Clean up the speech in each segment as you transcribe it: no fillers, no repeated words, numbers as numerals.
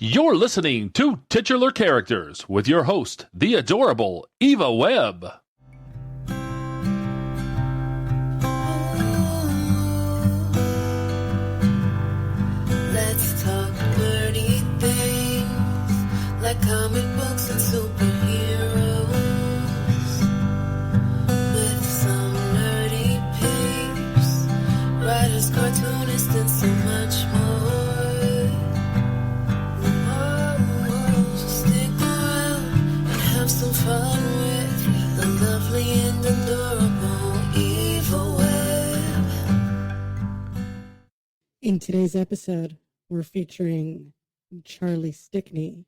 You're listening to Titular Characters with your host, the adorable Eva Webb. Let's talk nerdy things like comic books and superheroes with some nerdy peeps, writers, cartoonists, and so much more. So stick around and have some fun with the lovely and adorable Eva Webb. In today's episode, we're featuring Charley Stickney.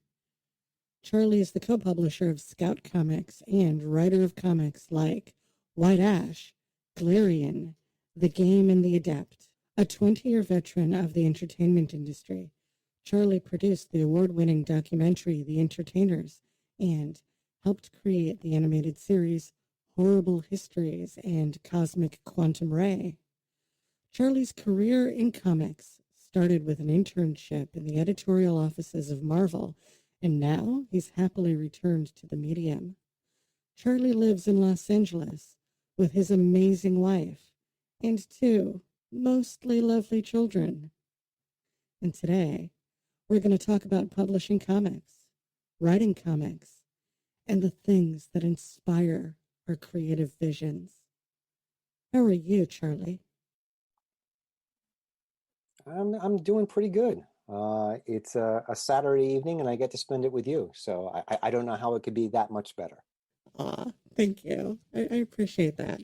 Charley is the co-publisher of Scout Comics and writer of comics like White Ash, Glarien, The Game and The Adept. A 20-year veteran of the entertainment industry, Charley produced the award-winning documentary The Entertainers and helped create the animated series Horrible Histories and Cosmic Quantum Ray. Charley's career in comics started with an internship in the editorial offices of Marvel, and now he's happily returned to the medium. Charley lives in Los Angeles with his amazing wife and two mostly lovely children. And today, we're going to talk about publishing comics, writing comics, and the things that inspire our creative visions. How are you, Charley? I'm doing pretty good. It's a Saturday evening, and I get to spend it with you. So I don't know how it could be that much better. Aw, thank you. I appreciate that.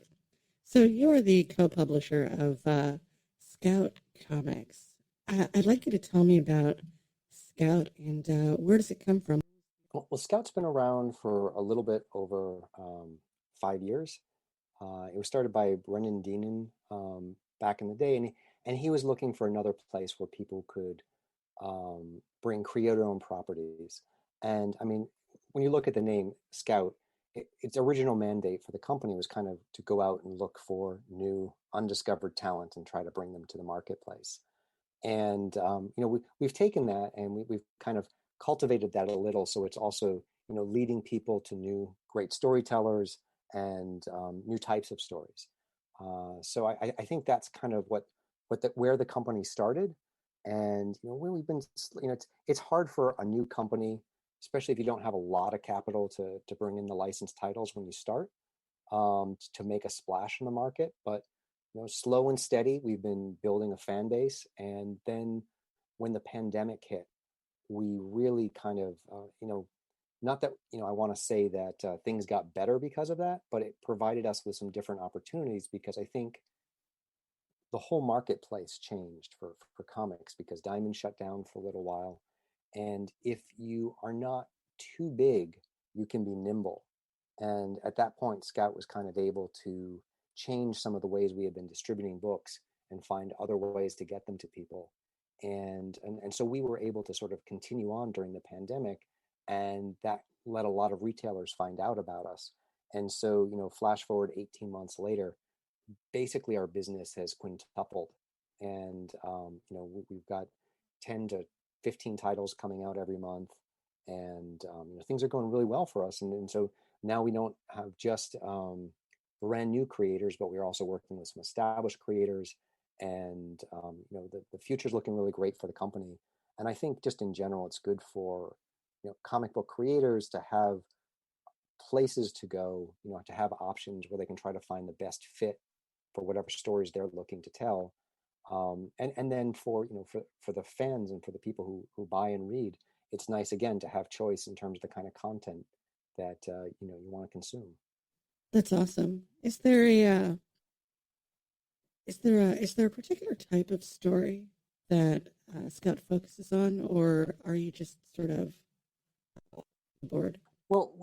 So you are the co-publisher of Scout Comics. I'd like you to tell me about Scout and where does it come from? Well, Scout's been around for a little bit over 5 years. It was started by Brennan Deenan back in the day, and he was looking for another place where people could bring creator-owned properties. And I mean, when you look at the name Scout, its original mandate for the company was kind of to go out and look for new, undiscovered talent and try to bring them to the marketplace. And we've taken that and we've kind of cultivated that a little, so it's also leading people to new great storytellers and new types of stories. So I think that's kind of where the company started. And when we've been, it's hard for a new company, especially if you don't have a lot of capital to bring in the licensed titles when you start, to make a splash in the market. But slow and steady, we've been building a fan base. And then when the pandemic hit, we really kind of, not that, I want to say that things got better because of that, but it provided us with some different opportunities, because I think the whole marketplace changed for comics because Diamond shut down for a little while. And if you are not too big, you can be nimble. And at that point, Scout was kind of able to change some of the ways we had been distributing books and find other ways to get them to people. And so we were able to sort of continue on during the pandemic, and that let a lot of retailers find out about us. And so, flash forward 18 months later, basically our business has quintupled. And, we've got 10 to 15 titles coming out every month. And, things are going really well for us. And so now we don't have just brand new creators, but we're also working with some established creators. And, the future's looking really great for the company. And I think just in general, it's good for, comic book creators to have places to go, to have options where they can try to find the best fit for whatever stories they're looking to tell. And then for the fans and for the people who buy and read, it's nice again to have choice in terms of the kind of content that you want to consume. That's awesome. Is there a particular type of story that Scout focuses on, or are you just sort of bored? Well,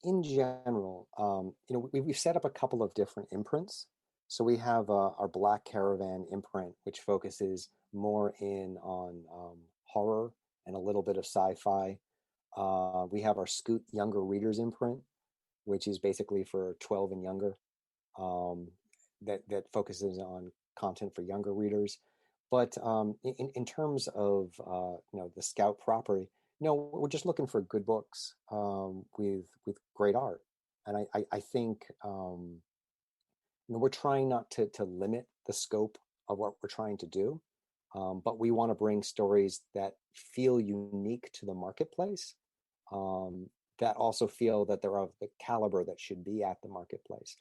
in general, we've set up a couple of different imprints. So we have our Black Caravan imprint, which focuses more in on horror and a little bit of sci-fi. We have our Scoot Younger Readers imprint, which is basically for 12 and younger, that focuses on content for younger readers. But in terms of the Scout property, we're just looking for good books with great art, and I think we're trying not to limit the scope of what we're trying to do, but we want to bring stories that feel unique to the marketplace, um, that also feel that they're of the caliber that should be at the marketplace.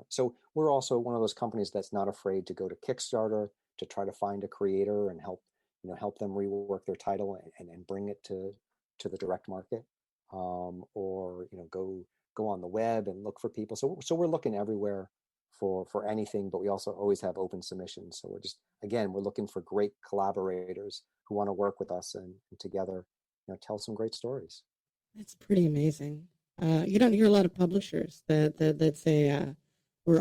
So we're also one of those companies that's not afraid to go to Kickstarter to try to find a creator and help them rework their title and bring it to the direct market, or go on the web and look for people. So we're looking everywhere for anything, but we also always have open submissions. So we're looking for great collaborators who want to work with us and together, tell some great stories. That's pretty amazing. You don't hear a lot of publishers that say we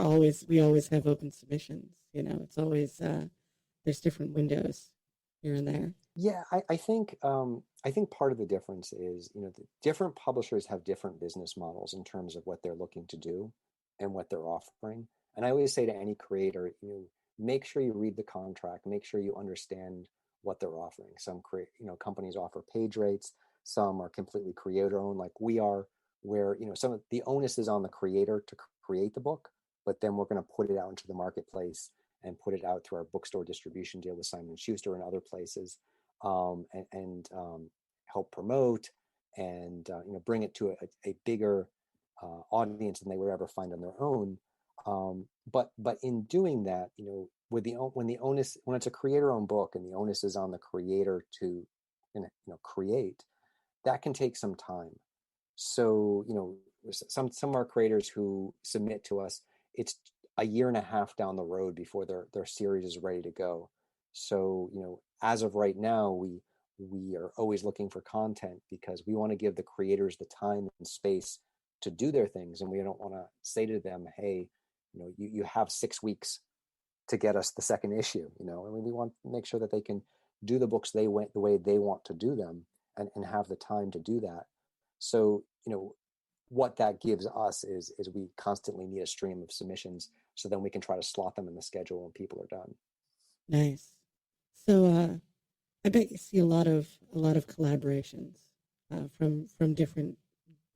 always have open submissions. It's always there's different windows here and there. Yeah, I think part of the difference is, the different publishers have different business models in terms of what they're looking to do and what they're offering. And I always say to any creator, make sure you read the contract, make sure you understand what they're offering. Some companies offer page rates, some are completely creator owned, like we are, where some of the onus is on the creator to create the book, but then we're going to put it out into the marketplace and put it out through our bookstore distribution deal with Simon & Schuster and other places, and help promote and bring it to a bigger audience than they would ever find on their own. But in doing that, when it's a creator-owned book and the onus is on the creator to create, that can take some time. So some of our creators who submit to us, it's a year and a half down the road before their series is ready to go. So as of right now, we are always looking for content because we want to give the creators the time and space to do their things, and we don't want to say to them, hey, you have 6 weeks to get us the second issue. I mean, we want to make sure that they can do the books the way they want to do them, and have the time to do that. So what that gives us is we constantly need a stream of submissions, so then we can try to slot them in the schedule when people are done. Nice. So I bet you see a lot of collaborations from different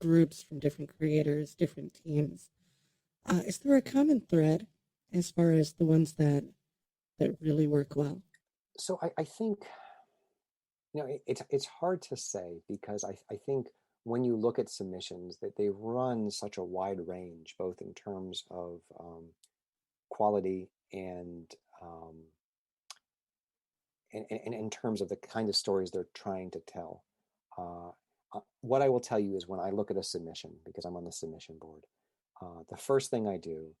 groups, from different creators, different teams. Is there a common thread as far as the ones that really work well? So I think it's hard to say, because I think when you look at submissions, that they run such a wide range, both in terms of quality um, and in terms of the kind of stories they're trying to tell. What I will tell you is, when I look at a submission, because I'm on the submission board, the first thing I do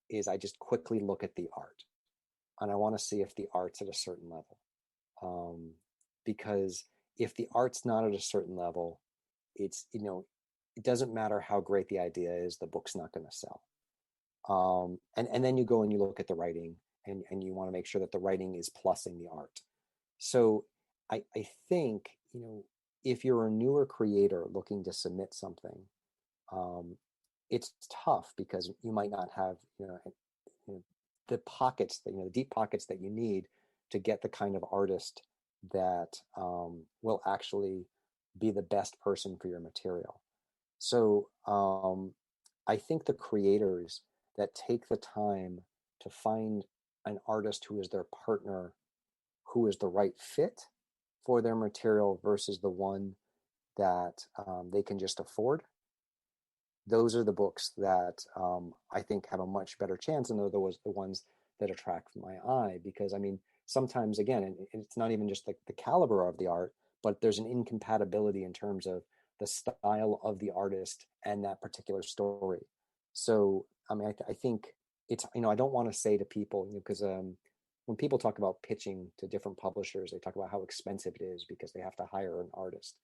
is I just quickly look at the art, and I want to see if the art's at a certain level. Because if the art's not at a certain level, it's it doesn't matter how great the idea is, the book's not going to sell. And then you go and you look at the writing, and you want to make sure that the writing is plussing the art. So I think if you're a newer creator looking to submit something, it's tough because you might not have the pockets that the deep pockets that you need to get the kind of artist that will actually be the best person for your material. So I think the creators that take the time to find an artist who is their partner, who is the right fit for their material versus the one that they can just afford, those are the books that I think have a much better chance, and they're the ones that attract my eye. Because I mean, sometimes, again, it's not even just the caliber of the art, but there's an incompatibility in terms of the style of the artist and that particular story. So I mean, I think it's I don't want to say to people, because when people talk about pitching to different publishers, they talk about how expensive it is because they have to hire an artist.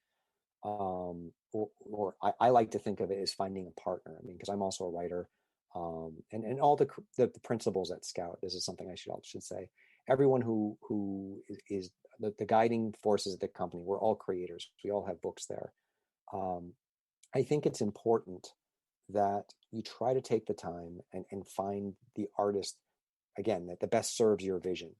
Or I like to think of it as finding a partner. I mean, because I'm also a writer, and all the principles at Scout. This is something I should say. Everyone who is the guiding forces of the company. We're all creators. We all have books there. I think it's important that you try to take the time and find the artist, again, that the best serves your vision.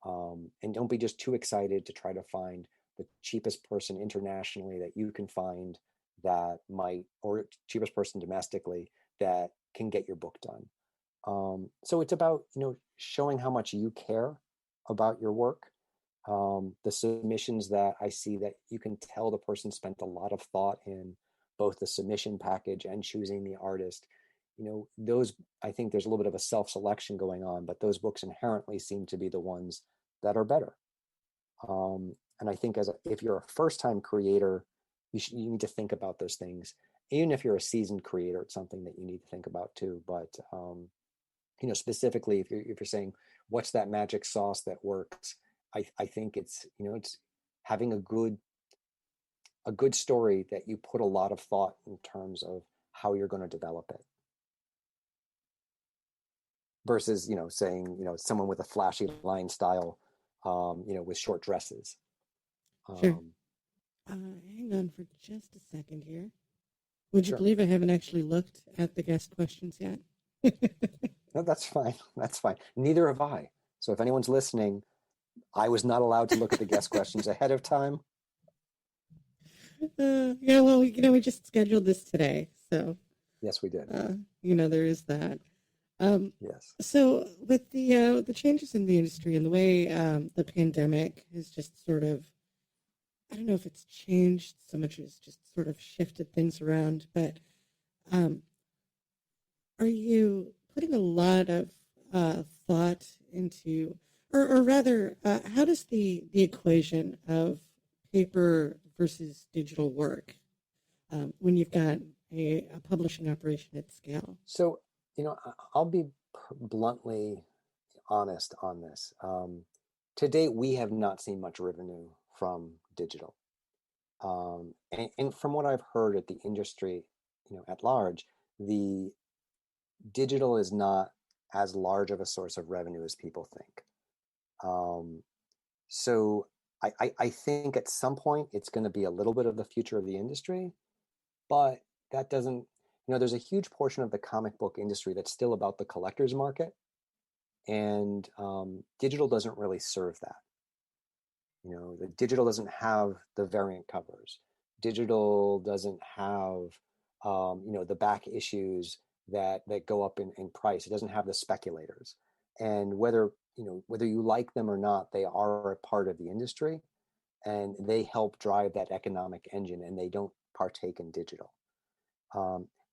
And don't be just too excited to try to find the cheapest person internationally that you can find that might, or cheapest person domestically that can get your book done. So it's about, showing how much you care about your work. The submissions that I see, that you can tell the person spent a lot of thought in both the submission package and choosing the artist. Those, I think there's a little bit of a self-selection going on, but those books inherently seem to be the ones that are better. And I think if you're a first-time creator, you need to think about those things. Even if you're a seasoned creator, it's something that you need to think about too. But specifically, if you're saying what's that magic sauce that works, I think it's having a good story that you put a lot of thought in terms of how you're going to develop it, versus saying someone with a flashy line style, with short dresses. Sure. Hang on for just a second here. Would you Sure. believe I haven't actually looked at the guest questions yet? No, that's fine. That's fine. Neither have I. So if anyone's listening, I was not allowed to look at the guest questions ahead of time. Yeah, well, we just scheduled this today, so Yes, we did. there is that. Yes. So with the changes in the industry and the way the pandemic has just sort of, I don't know if it's changed so much as just sort of shifted things around, but are you putting a lot of thought into, or rather, how does the equation of paper versus digital work when you've got a publishing operation at scale? So, I'll be bluntly honest on this. To date, we have not seen much revenue from digital. And from what I've heard at the industry, at large, the digital is not as large of a source of revenue as people think. So I think at some point it's going to be a little bit of the future of the industry, but that doesn't, there's a huge portion of the comic book industry that's still about the collector's market, and digital doesn't really serve that. The digital doesn't have the variant covers. Digital doesn't have, the back issues that go up in price. It doesn't have the speculators. And whether you like them or not, they are a part of the industry, and they help drive that economic engine, and they don't partake in digital.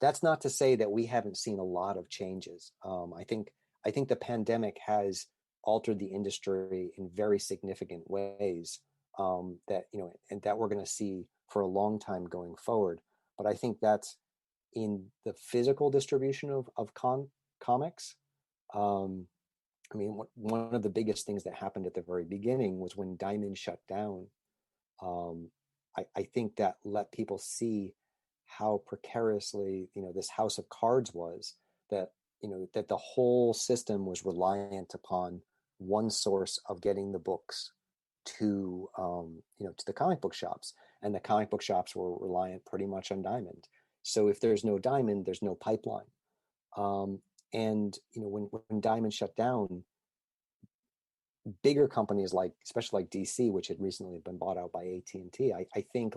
That's not to say that we haven't seen a lot of changes. I think the pandemic has altered the industry in very significant ways, that and that we're going to see for a long time going forward. But I think that's in the physical distribution of comics. I mean, one of the biggest things that happened at the very beginning was when Diamond shut down. I think that let people see how precariously this house of cards was, that that the whole system was reliant upon one source of getting the books to to the comic book shops, and the comic book shops were reliant pretty much on Diamond. So if there's no Diamond, there's no pipeline. And when Diamond shut down, bigger companies especially like DC, which had recently been bought out by AT&T, I think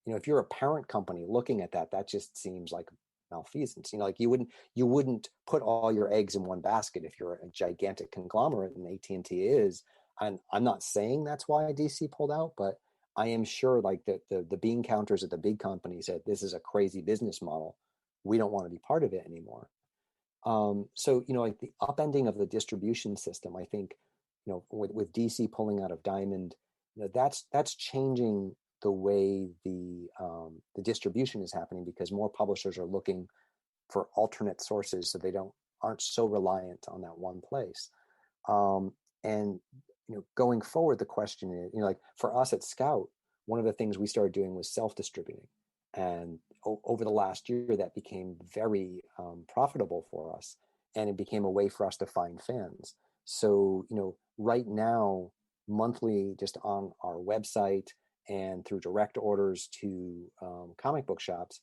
if you're a parent company looking at that just seems like malfeasance. You wouldn't put all your eggs in one basket if you're a gigantic conglomerate, and AT&T is. And I'm not saying that's why DC pulled out, but I am sure the bean counters at the big companies said, this is a crazy business model. We don't want to be part of it anymore. So the upending of the distribution system, I think, with DC pulling out of Diamond, that's changing the way the distribution is happening, because more publishers are looking for alternate sources, so they aren't so reliant on that one place. And going forward, the question is, for us at Scout, one of the things we started doing was self-distributing, and over the last year that became very profitable for us, and it became a way for us to find fans. So right now, monthly, just on our website and through direct orders to comic book shops,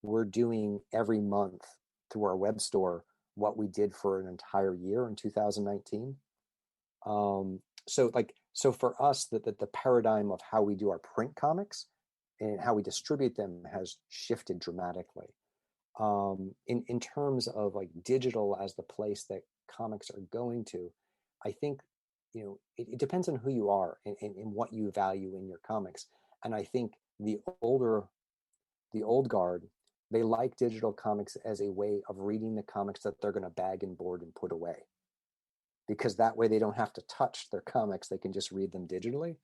we're doing every month through our web store what we did for an entire year in 2019. So for us, the paradigm of how we do our print comics and how we distribute them has shifted dramatically. In terms of like digital as the place that comics are going to, I think, it depends on who you are and what you value in your comics. And I think the old guard, they like digital comics as a way of reading the comics that they're going to bag and board and put away, because that way they don't have to touch their comics. They can just read them digitally.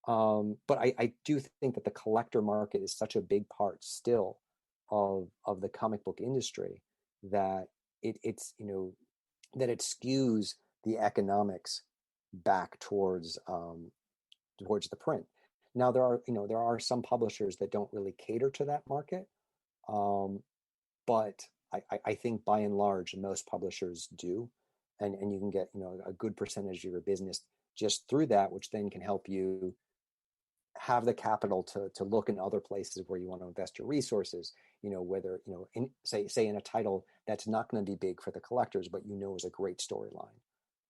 But I do think that the collector market is such a big part still of the comic book industry that it's that it skews the economics back towards the print. Now there are some publishers that don't really cater to that market, um, but I think by and large most publishers do, and you can get a good percentage of your business just through that, which then can help you have the capital to look in other places where you want to invest your resources, whether in say in a title that's not going to be big for the collectors but is a great storyline,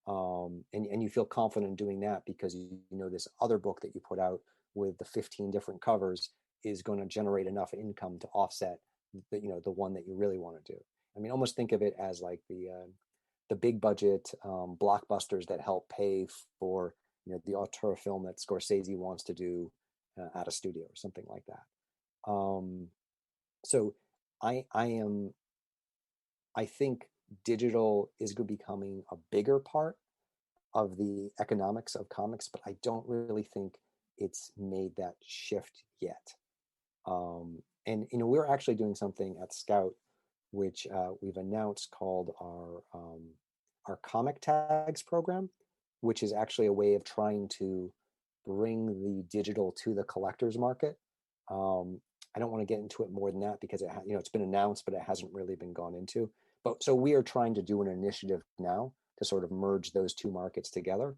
and you feel confident in doing that because this other book that you put out with the 15 different covers is going to generate enough income to offset the one that you really want to do. I mean, almost think of it as like the big budget blockbusters that help pay for the auteur film that Scorsese wants to do at a studio or something like that. So I think digital is becoming a bigger part of the economics of comics, but I don't really think it's made that shift yet. And we're actually doing something at Scout, which we've announced, called our comic tags program, which is actually a way of trying to bring the digital to the collector's market. I don't want to get into it more than that because it's been announced, but it hasn't really been gone into. But so we are trying to do an initiative now to sort of merge those two markets together.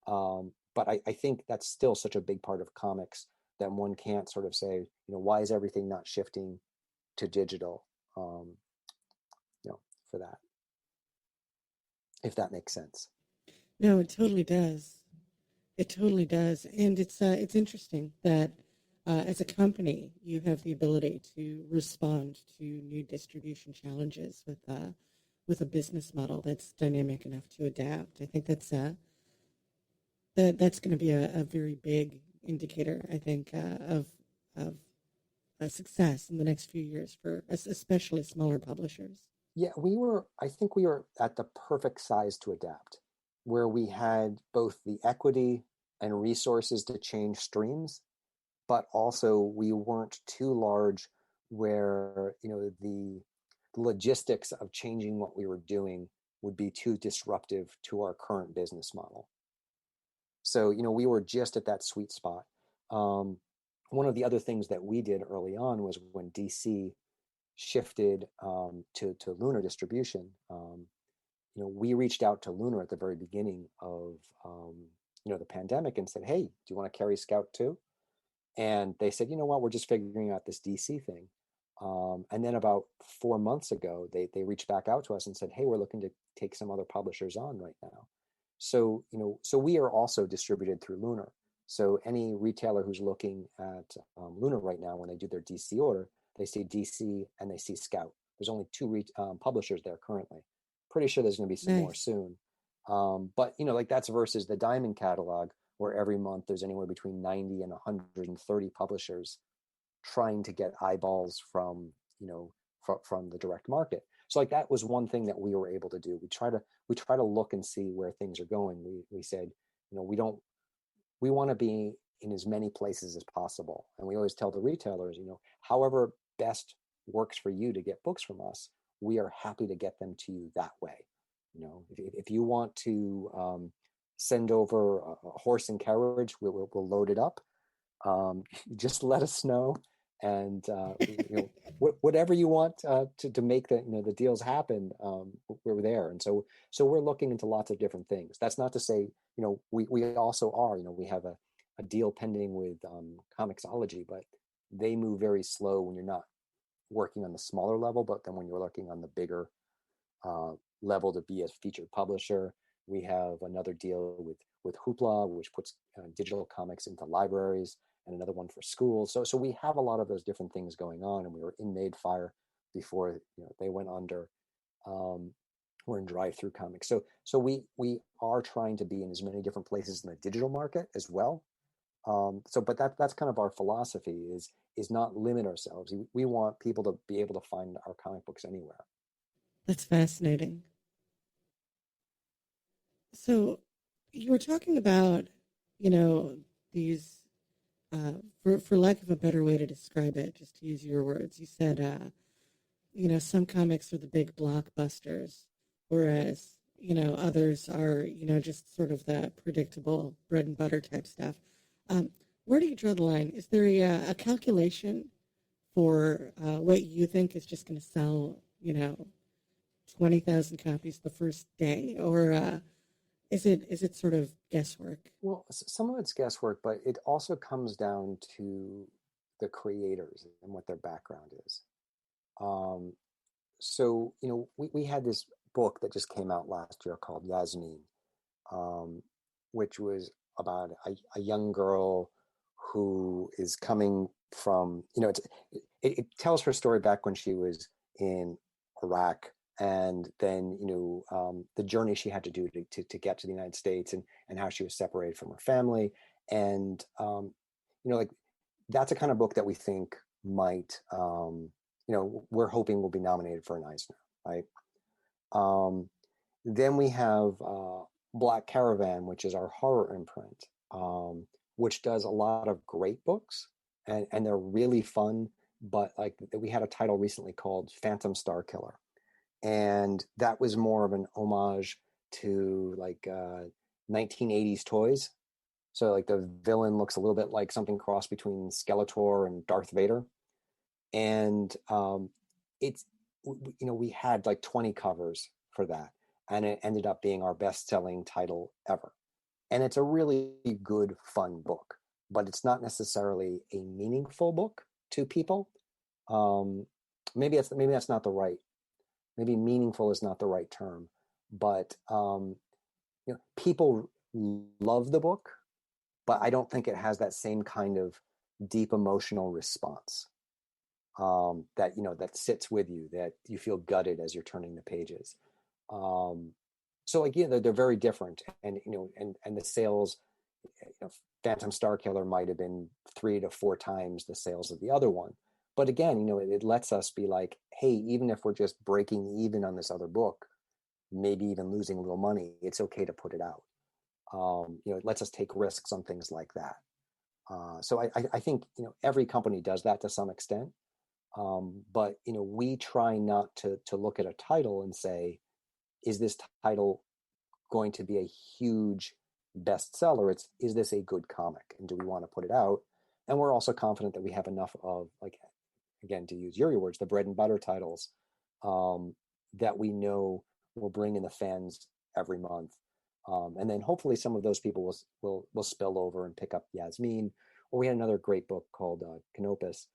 But I think that's still such a big part of comics that one can't sort of say, why is everything not shifting to digital? For that, if that makes sense. No, it totally does. It totally does, and it's interesting that as a company you have the ability to respond to new distribution challenges with a business model that's dynamic enough to adapt. I think that's going to be a very big indicator, I think, of a success in the next few years for especially smaller publishers. Yeah, I think we were at the perfect size to adapt, where we had both the equity and resources to change streams, but also we weren't too large where, the logistics of changing what we were doing would be too disruptive to our current business model. So, we were just at that sweet spot. One of the other things that we did early on was when DC shifted to Lunar distribution. We reached out to Lunar at the very beginning of the pandemic and said, "Hey, do you want to carry Scout too?" And they said, "You know what? We're just figuring out this DC thing." And then about 4 months ago, they reached back out to us and said, "Hey, we're looking to take some other publishers on right now." So so we are also distributed through Lunar. So any retailer who's looking at Lunar right now, when they do their DC order, they see DC and they see Scout. There's only two publishers there currently. Pretty sure there's going to be some more Nice. soon. But like that's versus the Diamond catalog, where every month there's anywhere between 90 and 130 publishers trying to get eyeballs from from the direct market. So like that was one thing that we were able to do. We try to look and see where things are going. We said, we want to be in as many places as possible. And we always tell the retailers, however best works for you to get books from us, we are happy to get them to you that way. If you want to send over a horse and carriage, we'll load it up. Just let us know, and whatever you want to make the deals happen, we're there. And so we're looking into lots of different things. That's not to say we also are we have a deal pending with Comixology, but they move very slow when you're not working on the smaller level. But then when you're working on the bigger level to be a featured publisher, We have another deal with Hoopla, which puts digital comics into libraries, and another one for schools. So we have a lot of those different things going on, and we were in Made Fire before they went under. We're in Drive-Through Comics. So we are trying to be in as many different places in the digital market as well. But that's kind of our philosophy is not limit ourselves. We want people to be able to find our comic books anywhere. That's fascinating. So you were talking about, these, for lack of a better way to describe it, just to use your words, you said, some comics are the big blockbusters, whereas, others are, just sort of the predictable bread and butter type stuff. Where do you draw the line? Is there a calculation for what you think is just going to sell, 20,000 copies the first day? Or is it sort of guesswork? Well, some of it's guesswork, but it also comes down to the creators and what their background is. So, we had this book that just came out last year called Yasmin, which was about a young girl who is coming from, it tells her story back when she was in Iraq, and then, the journey she had to do to get to the United States, and how she was separated from her family. And, like that's a kind of book that we think might, we're hoping will be nominated for an Eisner, right? Then we have Black Caravan, which is our horror imprint, which does a lot of great books, and they're really fun. But like we had a title recently called Phantom Star Killer, and that was more of an homage to like 1980s toys. So like the villain looks a little bit like something cross between Skeletor and Darth Vader. And it's, we had like 20 covers for that, and it ended up being our best-selling title ever. And it's a really good, fun book, but it's not necessarily a meaningful book to people. Maybe that's not the right. Maybe meaningful is not the right term, but people love the book, but I don't think it has that same kind of deep emotional response. That sits with you, that you feel gutted as you're turning the pages. So again, they're very different, and the sales, Phantom Star Killer might have been 3 to 4 times the sales of the other one. But again, it lets us be like, hey, even if we're just breaking even on this other book, maybe even losing a little money, it's okay to put it out. It lets us take risks on things like that. So I think every company does that to some extent. But we try not to look at a title and say, is this title going to be a huge bestseller? Is this a good comic, and do we want to put it out? And we're also confident that we have enough of, like, again, to use your words, the bread and butter titles, that we know will bring in the fans every month. And then hopefully some of those people will spill over and pick up Yasmin. Or we had another great book called Canopus,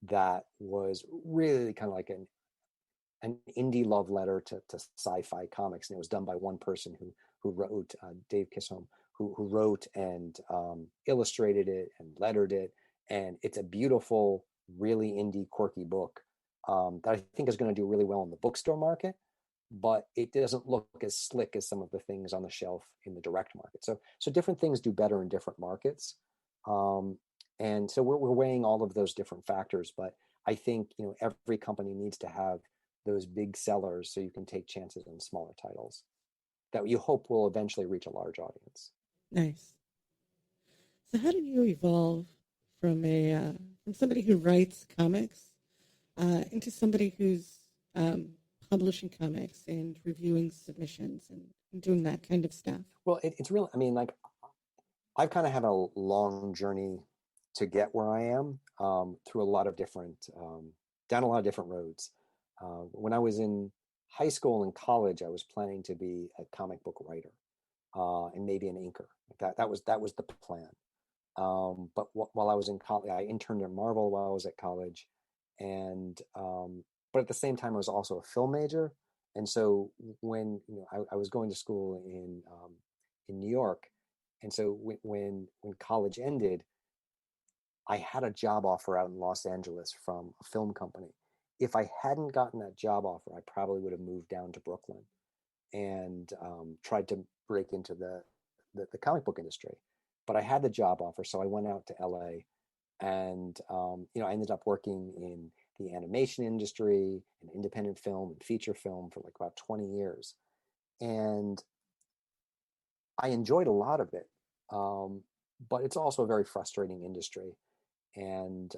that was really kind of like an indie love letter to sci-fi comics, and it was done by one person who wrote, Dave Kissholm, who wrote and illustrated it and lettered it, and it's a beautiful, really indie, quirky book that I think is going to do really well in the bookstore market, but it doesn't look as slick as some of the things on the shelf in the direct market. So different things do better in different markets. And so we're weighing all of those different factors, but I think every company needs to have those big sellers so you can take chances on smaller titles that you hope will eventually reach a large audience. Nice. So how did you evolve from from somebody who writes comics into somebody who's publishing comics and reviewing submissions and doing that kind of stuff? Well, it's real. I mean, like, I've kind of had a long journey to get where I am, through a lot of different, down a lot of different roads. When I was in high school and college, I was planning to be a comic book writer, and maybe an inker. That was the plan. But while I was in college, I interned at Marvel while I was at college, and but at the same time, I was also a film major, And so when I was going to school in New York, and so when college ended, I had a job offer out in Los Angeles from a film company. If I hadn't gotten that job offer, I probably would have moved down to Brooklyn and tried to break into the comic book industry. But I had the job offer, so I went out to LA, and I ended up working in the animation industry and independent film and feature film for like about 20 years. And I enjoyed a lot of it. But it's also a very frustrating industry. And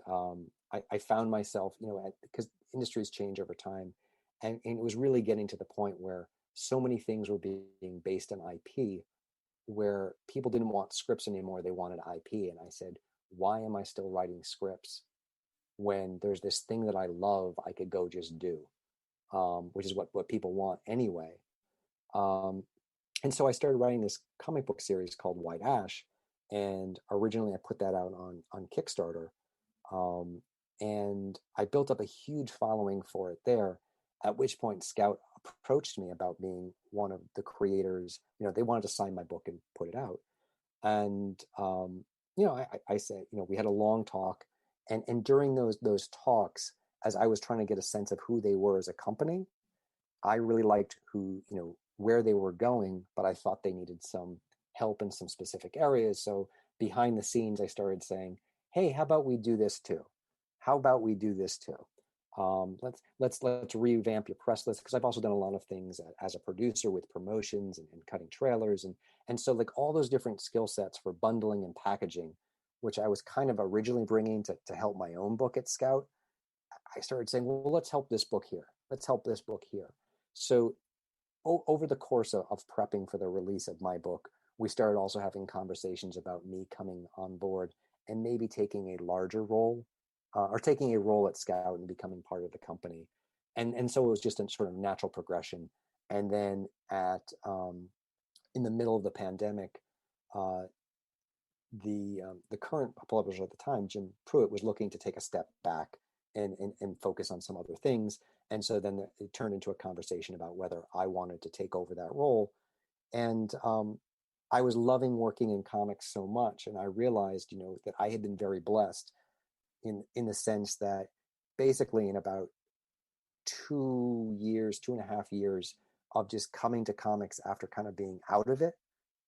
I found myself, because industries change over time. And it was really getting to the point where so many things were being based on IP, where people didn't want scripts anymore. They wanted IP. And I said, why am I still writing scripts when there's this thing that I love I could go just do, which is what people want anyway. Um, and so I started writing this comic book series called White Ash. And originally I put that out on Kickstarter. Um, and I built up a huge following for it there, at which point Scout approached me about being one of the creators. They wanted to sign my book and put it out. And, I said, we had a long talk. And during those talks, as I was trying to get a sense of who they were as a company, I really liked where they were going, but I thought they needed some help in some specific areas. So behind the scenes, I started saying, hey, how about we do this too? How about we do this too? Let's revamp your press list, because I've also done a lot of things as a producer with promotions and cutting trailers, and so like all those different skill sets for bundling and packaging, which I was kind of originally bringing to help my own book at Scout. I started saying, well, let's help this book here. Let's help this book here. So over the course of prepping for the release of my book, we started also having conversations about me coming on board and maybe taking a larger role, or taking a role at Scout and becoming part of the company. And so it was just a sort of natural progression. And then in the middle of the pandemic, uh, the current publisher at the time, Jim Pruitt, was looking to take a step back and focus on some other things. And so then it turned into a conversation about whether I wanted to take over that role. And I was loving working in comics so much, and I realized, that I had been very blessed in the sense that basically in about 2 years, 2.5 years of just coming to comics after kind of being out of it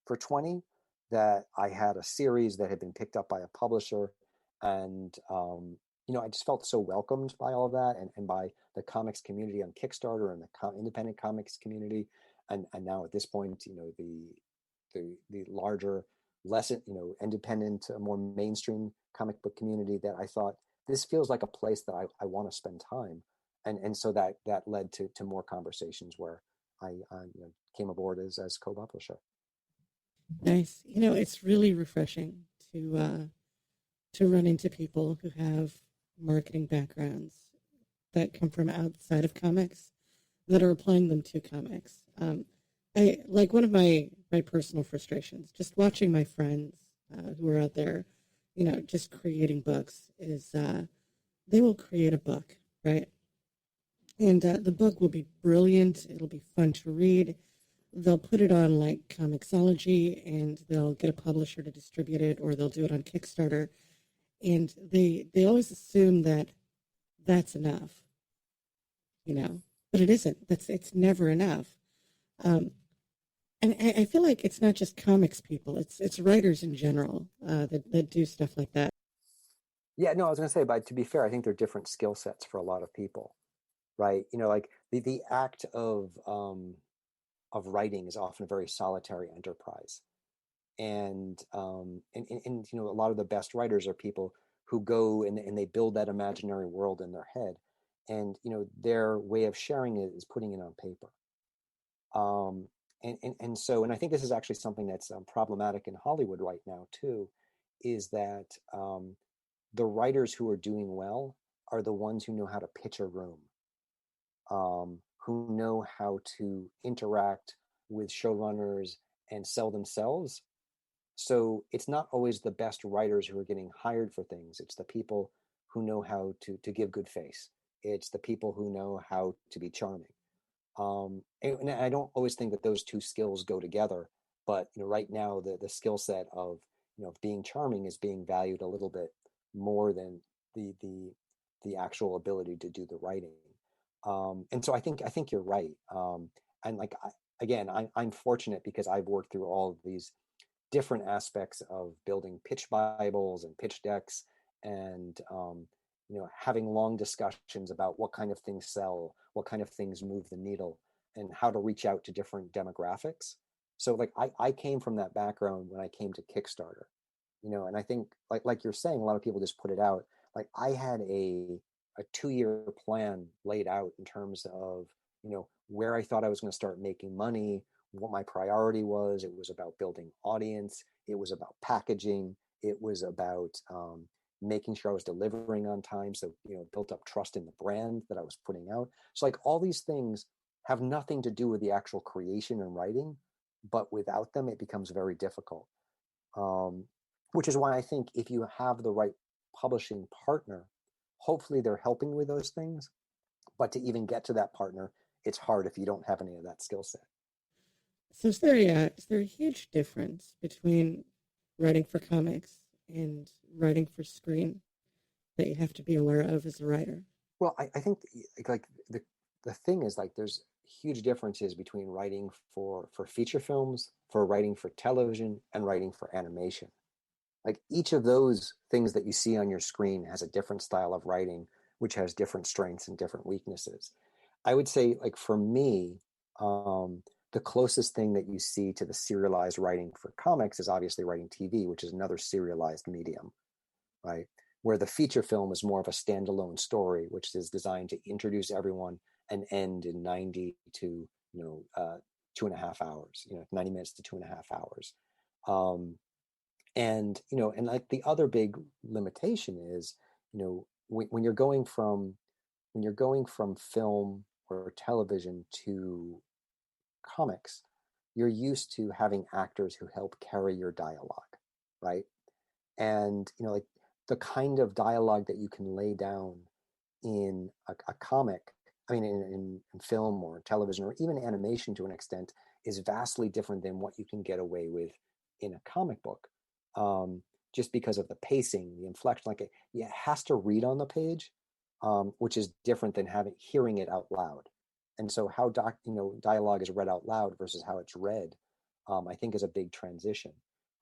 for 20, that I had a series that had been picked up by a publisher. And, I just felt so welcomed by all of that, and by the comics community on Kickstarter and the independent comics community. And now at this point, the larger, less, independent, more mainstream comic book community, that I thought this feels like a place that I want to spend time. And so that led to more conversations where I came aboard as co-publisher. Nice. It's really refreshing to run into people who have marketing backgrounds that come from outside of comics that are applying them to comics. I like one of my personal frustrations, just watching my friends who are out there, just creating books, is they will create a book, right? And the book will be brilliant. It'll be fun to read. They'll put it on like Comixology, and they'll get a publisher to distribute it, or they'll do it on Kickstarter. And they always assume that that's enough, but it isn't. It's never enough. And I feel like it's not just comics people; it's writers in general that do stuff like that. Yeah, no, I was going to say, but to be fair, I think they're different skill sets for a lot of people, right? Like the act of writing is often a very solitary enterprise. And a lot of the best writers are people who go and they build that imaginary world in their head, and their way of sharing it is putting it on paper. And I think this is actually something that's problematic in Hollywood right now too, is that the writers who are doing well are the ones who know how to pitch a room, who know how to interact with showrunners and sell themselves. So it's not always the best writers who are getting hired for things. It's the people who know how to give good face. It's the people who know how to be charming. And I don't always think that those two skills go together, but right now the skill set of being charming is being valued a little bit more than the the the actual ability to do the writing. And so I think you're right. And like again, I'm fortunate because I've worked through all of these different aspects of building pitch bibles and pitch decks, and having long discussions about what kind of things sell, what kind of things move the needle, and how to reach out to different demographics. So like I came from that background when I came to Kickstarter, and I think like you're saying, a lot of people just put it out. Like I had a 2-year plan laid out in terms of where I thought I was going to start making money, what my priority was. It was about building audience. It was about packaging. It was about making sure I was delivering on time. So, built up trust in the brand that I was putting out. So like all these things have nothing to do with the actual creation and writing, but without them, it becomes very difficult. Um, which is why I think if you have the right publishing partner, hopefully they're helping with those things. But to even get to that partner, it's hard if you don't have any of that skill set. So is there a huge difference between writing for comics and writing for screen that you have to be aware of as a writer? Well, I think like the thing is like there's huge differences between writing for feature films, for writing for television, and writing for animation. Like each of those things that you see on your screen has a different style of writing, which has different strengths and different weaknesses. I would say, like for me, the closest thing that you see to the serialized writing for comics is obviously writing TV, which is another serialized medium, right? Where the feature film is more of a standalone story, which is designed to introduce everyone and end in 90 to 2.5 hours, 90 minutes to 2.5 hours. Um, and like the other big limitation is, when you're going from film or television to comics, you're used to having actors who help carry your dialogue, right? And like the kind of dialogue that you can lay down in a comic, I mean, in film or television or even animation to an extent, is vastly different than what you can get away with in a comic book. Um, just because of the pacing, the inflection, like it has to read on the page, which is different than hearing it out loud. And so how dialogue is read out loud versus how it's read, I think is a big transition.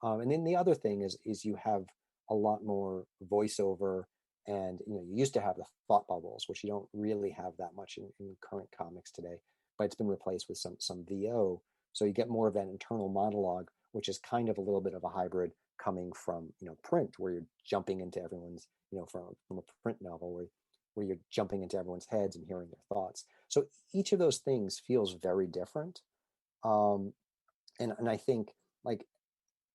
And then the other thing is you have a lot more voiceover, and you used to have the thought bubbles, which you don't really have that much in current comics today, but it's been replaced with some VO. So you get more of that internal monologue, which is kind of a little bit of a hybrid coming from print, where you're jumping into everyone's from a print novel where you're jumping into everyone's heads and hearing their thoughts. So each of those things feels very different. Um, and I think like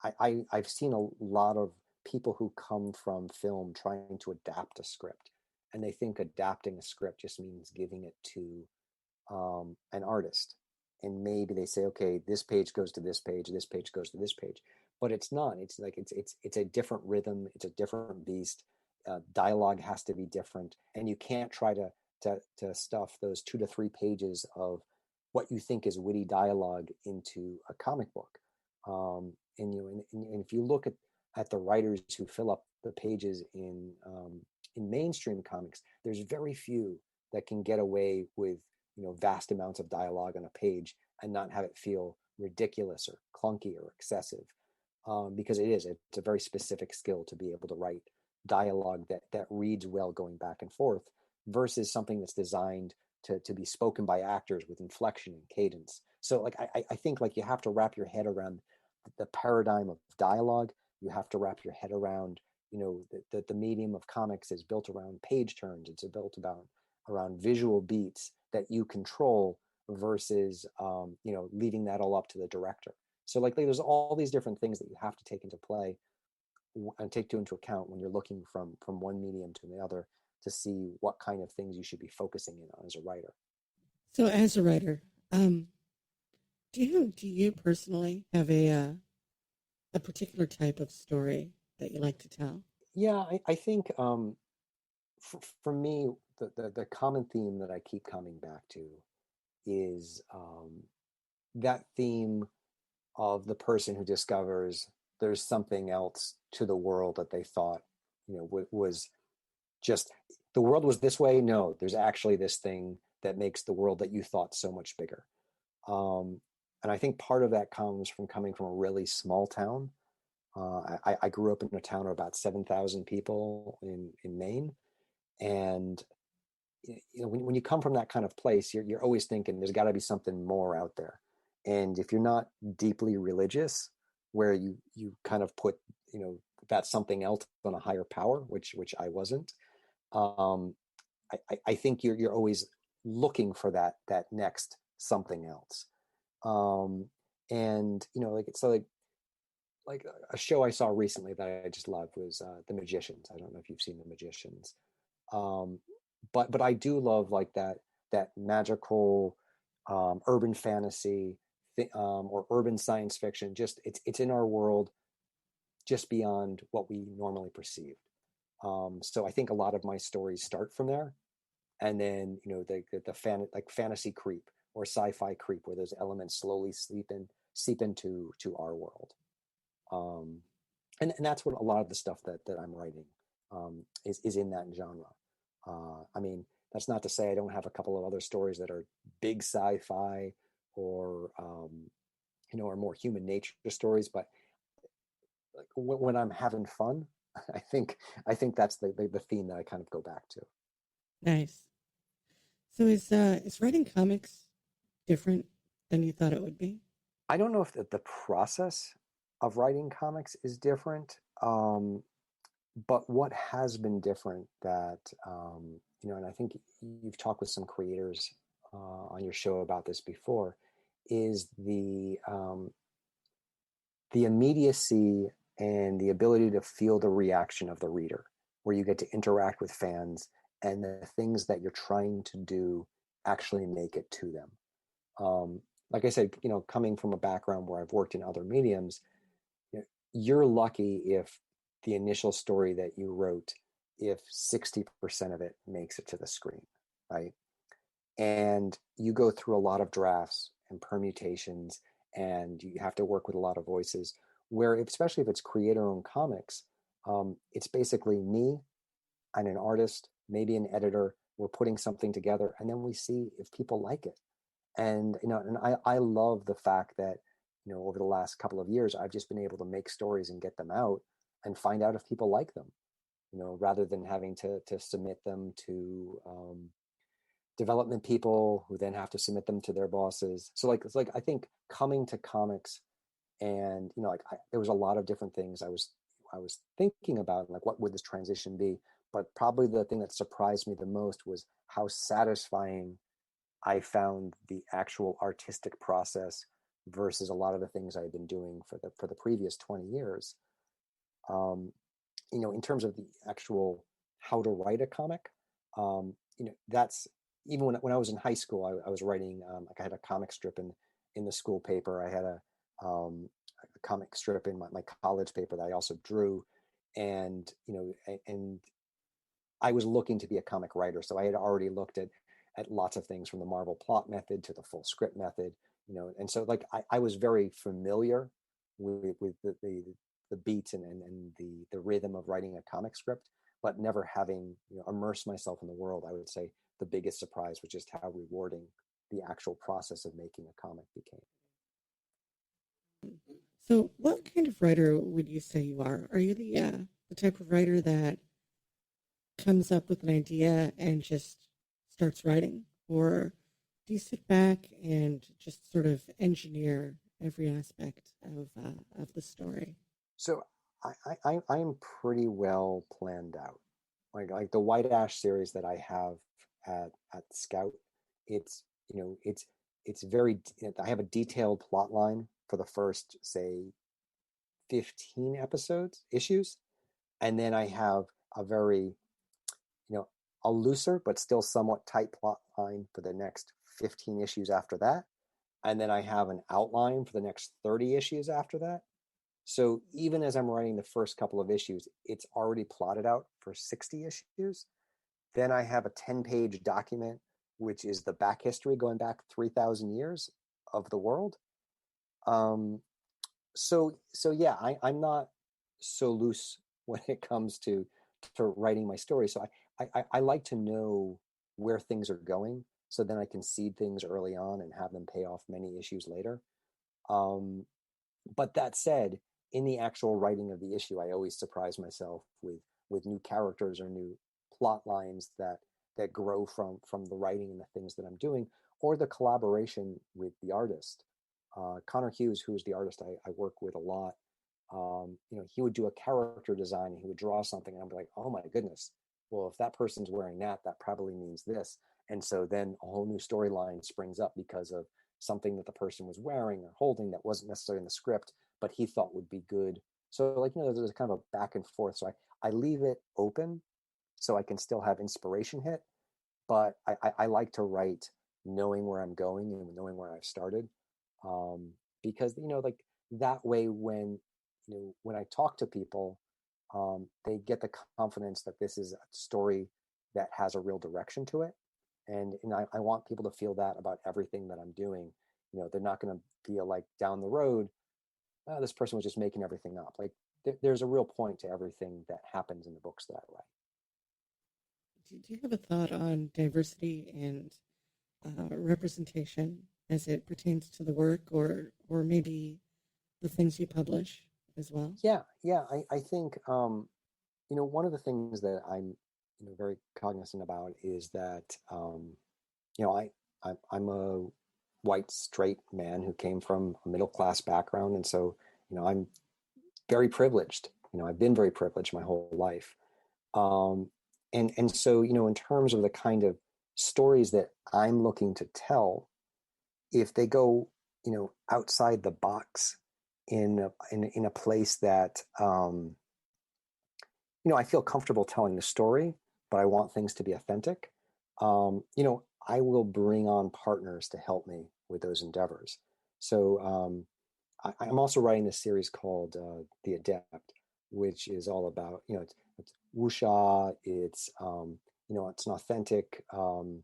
I've seen a lot of people who come from film trying to adapt a script, and they think adapting a script just means giving it to an artist, and maybe they say, okay, this page goes to this page, this page goes to this page, but it's not. It's like it's a different rhythm, it's a different beast. Dialogue has to be different, and you can't try to stuff those 2 to 3 pages of what you think is witty dialogue into a comic book. And if you look at the writers who fill up the pages in mainstream comics, there's very few that can get away with vast amounts of dialogue on a page and not have it feel ridiculous or clunky or excessive, because it's a very specific skill to be able to write dialogue that reads well going back and forth, versus something that's designed to be spoken by actors with inflection and cadence. So like I think like you have to wrap your head around the paradigm of dialogue. You have to wrap your head around that the medium of comics is built around page turns. It's built about around visual beats that you control, versus leaving that all up to the director. So like there's all these different things that you have to take into play and take into account when you're looking from one medium to the other, to see what kind of things you should be focusing in on as a writer. So as a writer, um, do you personally have a particular type of story that you like to tell? Yeah, I think for me, the common theme that I keep coming back to is that theme of the person who discovers there's something else to the world that they thought, was just the world was this way. No, there's actually this thing that makes the world that you thought so much bigger. And I think part of that comes from coming from a really small town. I grew up in a town of about 7,000 people in Maine. And when you come from that kind of place, you're always thinking there's got to be something more out there. And if you're not deeply religious, where you kind of put that something else on a higher power, which I wasn't, I think you're always looking for that next something else. And like a show I saw recently that I just loved was The Magicians. I don't know if you've seen The Magicians. But I do love like that magical urban fantasy or urban science fiction. Just it's in our world, just beyond what we normally perceive. So I think a lot of my stories start from there, and then like fantasy creep or sci-fi creep, where those elements slowly seep into our world. And that's what a lot of the stuff that I'm writing is in that genre. I mean, that's not to say I don't have a couple of other stories that are big sci-fi or or more human nature stories, but like when I'm having fun, I think that's the theme that I kind of go back to. Nice. So is writing comics different than you thought it would be? I don't know if the process of writing comics is different, but what has been different that and I think you've talked with some creators on your show about this before, is the immediacy and the ability to feel the reaction of the reader, where you get to interact with fans and the things that you're trying to do actually make it to them. Like I said, coming from a background where I've worked in other mediums, you're lucky if the initial story that you wrote, if 60% of it makes it to the screen, right? And you go through a lot of drafts and permutations, and you have to work with a lot of voices, where especially if it's creator-owned comics, it's basically me and an artist, maybe an editor. We're putting something together, and then we see if people like it. And I love the fact that over the last couple of years, I've just been able to make stories and get them out and find out if people like them, rather than having to submit them to development people who then have to submit them to their bosses. So it's like I think coming to comics, and there was a lot of different things I was thinking about, like what would this transition be. But probably the thing that surprised me the most was how satisfying I found the actual artistic process versus a lot of the things I had been doing for the previous 20 years. In terms of the actual how to write a comic, that's even when I was in high school, I was writing, like I had a comic strip in the school paper. I had a comic strip in my college paper that I also drew. And, and I was looking to be a comic writer. So I had already looked at lots of things, from the Marvel plot method to the full script method, and so like I was very familiar with the beats and the rhythm of writing a comic script, but never having immersed myself in the world. I would say the biggest surprise was just how rewarding the actual process of making a comic became. So, what kind of writer would you say you are? Are you the type of writer that comes up with an idea and just starts writing, or do you sit back and just sort of engineer every aspect of the story? So I'm pretty well planned out. Like the White Ash series that I have at Scout, it's it's very. I have a detailed plot line for the first, say, 15 issues, and then I have a very a looser but still somewhat tight plot line for the next 15 issues after that, and then I have an outline for the next 30 issues after that. So even as I'm writing the first couple of issues, it's already plotted out for 60 issues. Then I have a 10-page document which is the back history going back 3,000 years of the world. So yeah, I'm not so loose when it comes to writing my story. So I like to know where things are going, so then I can seed things early on and have them pay off many issues later. But that said, in the actual writing of the issue, I always surprise myself with new characters or new plot lines that grow from the writing and the things that I'm doing, or the collaboration with the artist. Connor Hughes, who is the artist I work with a lot, he would do a character design and he would draw something, and I'd be like, oh my goodness, well, if that person's wearing that probably means this. And so then a whole new storyline springs up because of something that the person was wearing or holding that wasn't necessarily in the script, but he thought would be good. So there's kind of a back and forth. So I leave it open so I can still have inspiration hit, but I like to write knowing where I'm going and knowing where I've started. Because, like that way, when I talk to people, they get the confidence that this is a story that has a real direction to it. And I want people to feel that about everything that I'm doing. They're not going to feel like down the road, oh, this person was just making everything up. Like there's a real point to everything that happens in the books that I write. Do you have a thought on diversity and representation as it pertains to the work, or maybe the things you publish as well? Yeah. I think one of the things that I'm very cognizant about is that I'm a white straight man who came from a middle class background, and so I'm very privileged. I've been very privileged my whole life, and so in terms of the kind of stories that I'm looking to tell, if they go outside the box in a place that I feel comfortable telling the story, but I want things to be authentic. I will bring on partners to help me with those endeavors. So I'm also writing a series called The Adept, which is all about it's wuxia. It's it's an authentic kung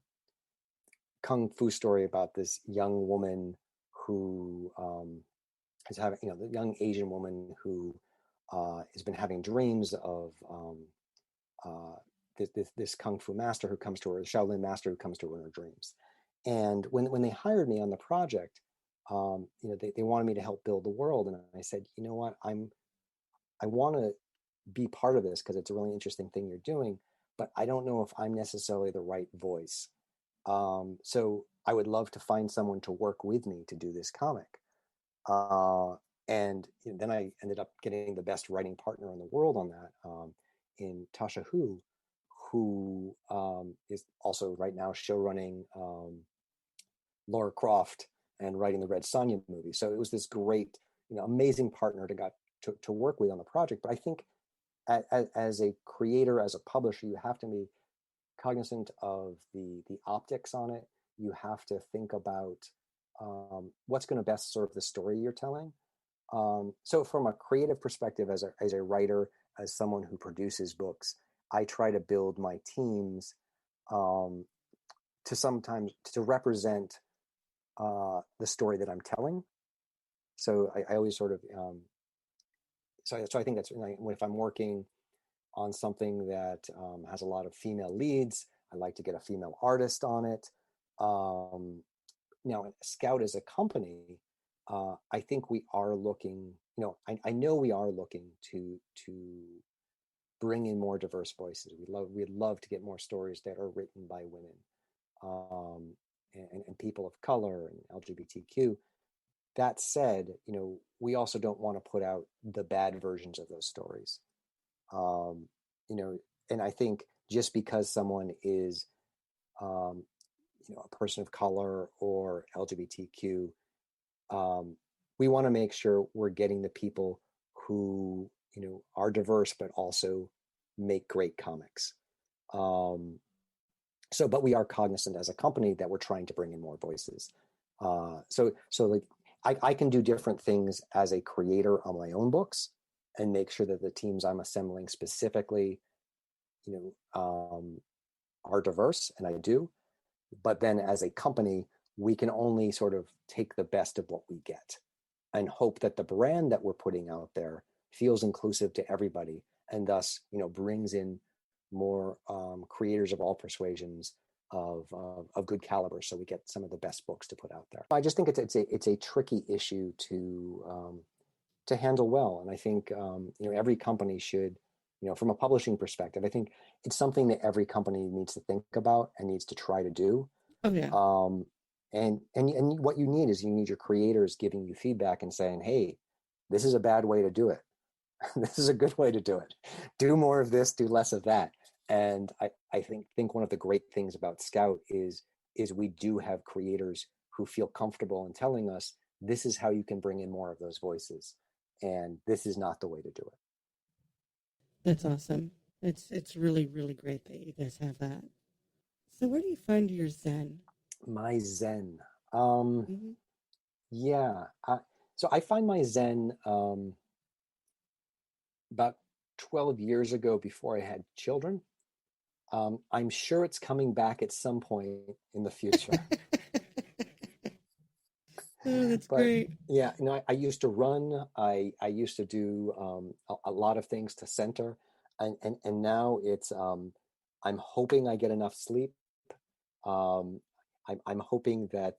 fu story about this young woman who is having the young Asian woman who has been having dreams of this kung fu master who comes to her, the Shaolin master who comes to her in her dreams. And when they hired me on the project, they wanted me to help build the world, and I said, you know what, I want to be part of this because it's a really interesting thing you're doing, but I don't know if I'm necessarily the right voice. So I would love to find someone to work with me to do this comic. And then I ended up getting the best writing partner in the world on that, in Tasha Hu, who is also right now show running Laura Croft and writing the Red Sonja movie. So it was this great, amazing partner to work with on the project. But I think as a creator, as a publisher, you have to be cognizant of the optics on it. You have to think about what's going to best serve the story you're telling. So from a creative perspective, as a writer, as someone who produces books, I try to build my teams to represent the story that I'm telling. So I always sort of so I think that's if I'm working on something that has a lot of female leads, I like to get a female artist on it. Now, Scout as a company, I think we are looking. I know we are looking to bring in more diverse voices. We'd love to get more stories that are written by women, and people of color and LGBTQ. That said, we also don't want to put out the bad versions of those stories. And I think just because someone is, a person of color or LGBTQ, we want to make sure we're getting the people who, are diverse, but also make great comics. But we are cognizant as a company that we're trying to bring in more voices. So like I can do different things as a creator on my own books and make sure that the teams I'm assembling specifically, are diverse, and I do. But then as a company, we can only sort of take the best of what we get and hope that the brand that we're putting out there feels inclusive to everybody, and thus, brings in more creators of all persuasions of good caliber, so we get some of the best books to put out there. I just think it's a tricky issue to handle well, and I think every company should, from a publishing perspective, I think it's something that every company needs to think about and needs to try to do. Oh yeah. And what you need is your creators giving you feedback and saying, hey, this is a bad way to do it. This is a good way to do it. Do more of this, do less of that. And I think one of the great things about Scout is we do have creators who feel comfortable in telling us this is how you can bring in more of those voices, and this is not the way to do it. That's awesome. It's really, really great that you guys have that. So where do you find your zen? My zen. Mm-hmm. Yeah. So I find my zen about 12 years ago, before I had children. I'm sure it's coming back at some point in the future. Oh, that's But great. yeah, I used to run. I used to do a lot of things to center, and now it's I'm hoping I get enough sleep. Um, I'm hoping that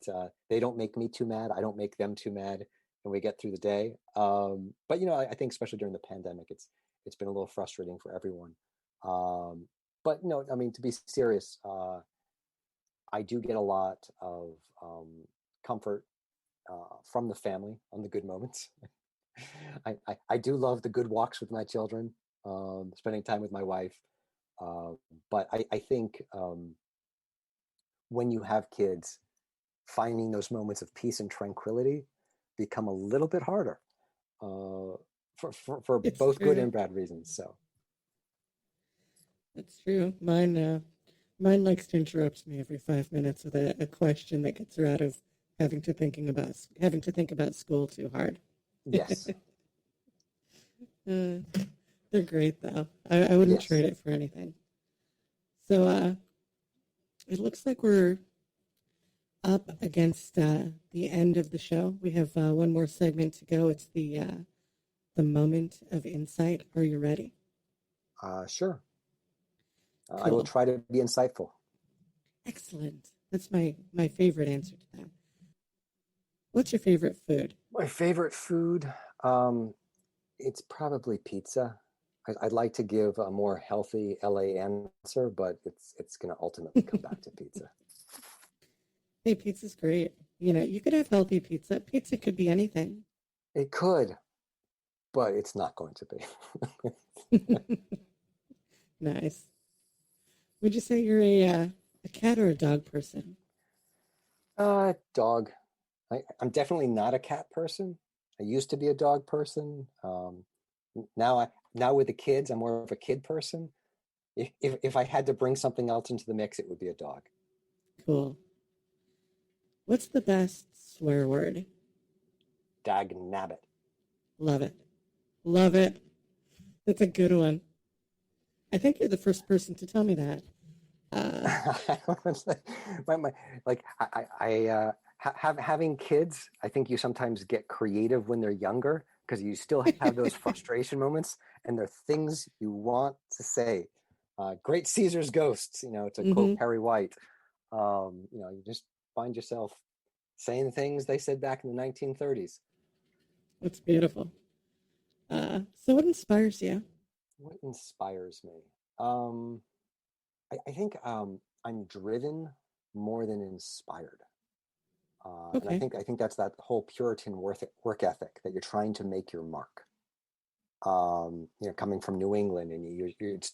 they don't make me too mad. I don't make them too mad, and we get through the day. But I think especially during the pandemic, it's been a little frustrating for everyone. But no, I mean, to be serious, I do get a lot of comfort from the family on the good moments. I do love the good walks with my children, spending time with my wife. But I think when you have kids, finding those moments of peace and tranquility become a little bit harder for It's both good true. and bad reasons. So That's true. Mine likes to interrupt me every 5 minutes with a question that gets her out of having to think about school too hard. yes, Uh, they're great though. I wouldn't yes. trade it for anything. So it looks like we're up against the end of the show. We have one more segment to go. It's the moment of insight. Are you ready? Sure. I will Cool. try to be insightful. Excellent. That's my favorite answer to that. What's your favorite food? My favorite food, it's probably pizza. I'd like to give a more healthy LA answer, but it's going to ultimately come back to pizza. Hey, pizza's great. You could have healthy pizza. Pizza could be anything. It could, but it's not going to be. Nice. Would you say you're a cat or a dog person? Dog. I'm definitely not a cat person. I used to be a dog person. Now with the kids, I'm more of a kid person. If I had to bring something else into the mix, it would be a dog. Cool. What's the best swear word? Dag nabbit. Love it. Love it. That's a good one. I think you're the first person to tell me that. Having kids, I think you sometimes get creative when they're younger because you still have those frustration moments and there are things you want to say. Great Caesar's ghosts, to quote Mm-hmm. Perry White. You just find yourself saying things they said back in the 1930s. That's beautiful. So what inspires you? What inspires me? I think I'm driven more than inspired. And Okay. I think that's that whole Puritan work ethic that you're trying to make your mark. Coming from New England, and it's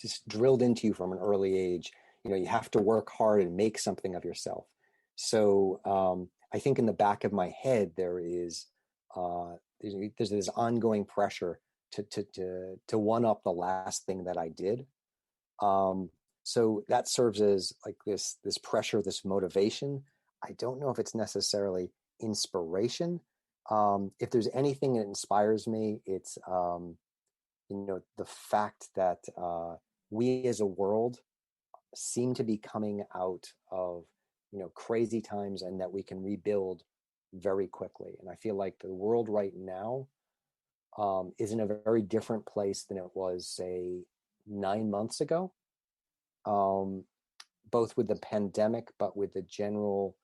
just drilled into you from an early age. You have to work hard and make something of yourself. So I think in the back of my head there's this ongoing pressure to one up the last thing that I did. So that serves as like this pressure, this motivation. I don't know if it's necessarily inspiration. If there's anything that inspires me, it's the fact that we as a world seem to be coming out of crazy times, and that we can rebuild very quickly. And I feel like the world right now is in a very different place than it was, say, 9 months ago, both with the pandemic, but with the general